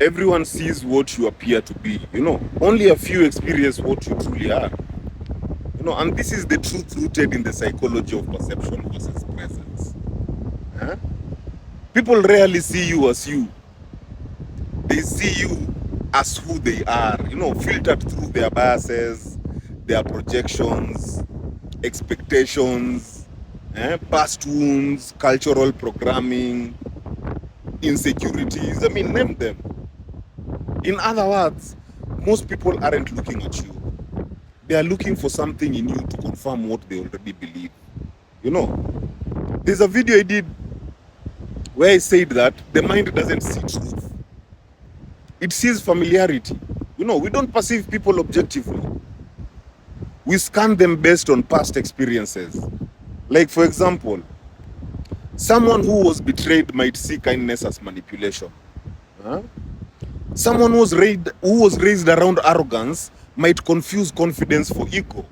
Everyone sees what you appear to be. Only a few experience what you truly are. And this is the truth rooted in the psychology of perception versus presence. Huh? People rarely see you as you. They see you as who they are, filtered through their biases, their projections, expectations, past wounds, cultural programming, insecurities. Name them. In other words, most people aren't looking at you. They are looking for something in you to confirm what they already believe. There's a video I did where I said that the mind doesn't see truth. It sees familiarity. We don't perceive people objectively. We scan them based on past experiences. Like, for example, someone who was betrayed might see kindness as manipulation. Someone who was raised around arrogance might confuse confidence for ego.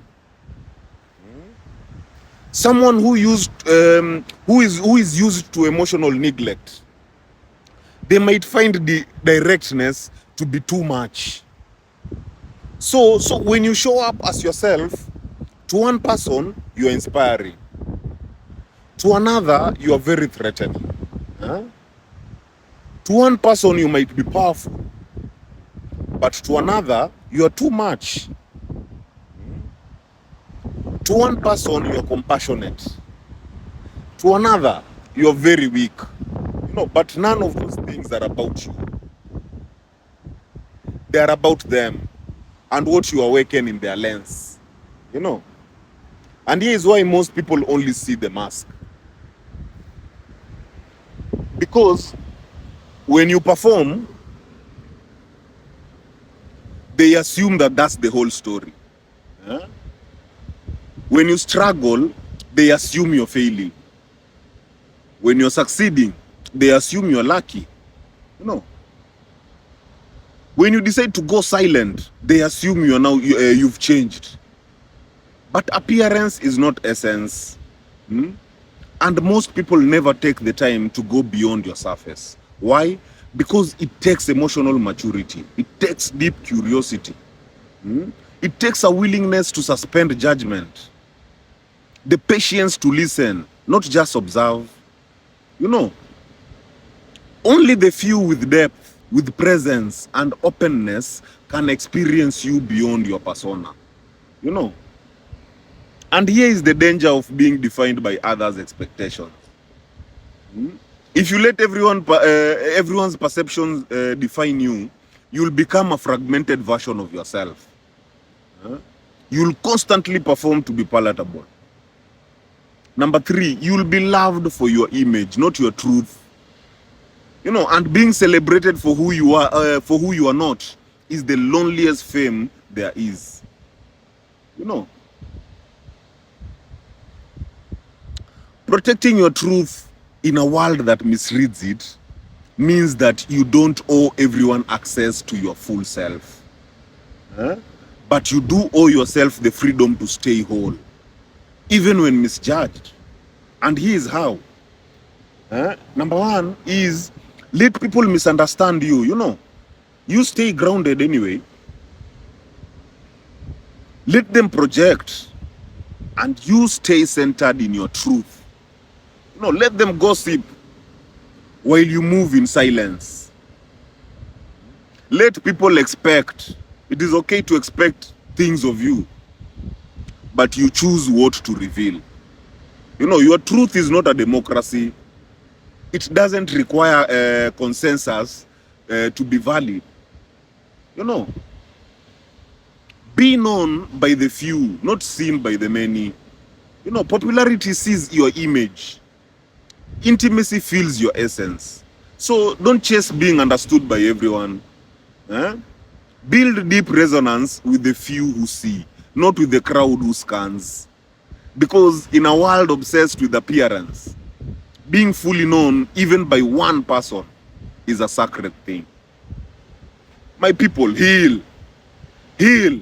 Someone who is used to emotional neglect, they might find the directness to be too much. So when you show up as yourself, to one person you are inspiring, to another you are very threatening. To one person you might be powerful, but to another you are too much. To one person you are compassionate, to another you are very weak. But none of those things are about you. They are about them and what you awaken in their lens. And here is why most people only see the mask. Because when you perform, they assume that that's the whole story. When you struggle, they assume you're failing. When you're succeeding, they assume you're lucky. When you decide to go silent, they assume you've changed. But appearance is not essence. And most people never take the time to go beyond your surface. Why? Because it takes emotional maturity. It takes deep curiosity. It takes a willingness to suspend judgment. The patience to listen, not just observe. Only the few with depth, with presence and openness can experience you beyond your persona. And here is the danger of being defined by others' expectations. If you let everyone's perceptions define you, you'll become a fragmented version of yourself. You'll constantly perform to be palatable. Number 3, you'll be loved for your image, not your truth. And being celebrated for who you are not, is the loneliest fame there is. Protecting your truth in a world that misreads it means that you don't owe everyone access to your full self. But you do owe yourself the freedom to stay whole, even when misjudged. And here's how. Number 1 is, let people misunderstand you. You stay grounded anyway. Let them project, and you stay centered in your truth. Let them gossip while you move in silence. Let people expect. It is okay to expect things of you, but you choose what to reveal. Your truth is not a democracy. It doesn't require consensus to be valid. Be known by the few, not seen by the many. Popularity sees your image. Intimacy feels your essence. So don't chase being understood by everyone. Build deep resonance with the few who see, not with the crowd who scans. Because in a world obsessed with appearance, being fully known, even by one person, is a sacred thing. My people, heal. Heal.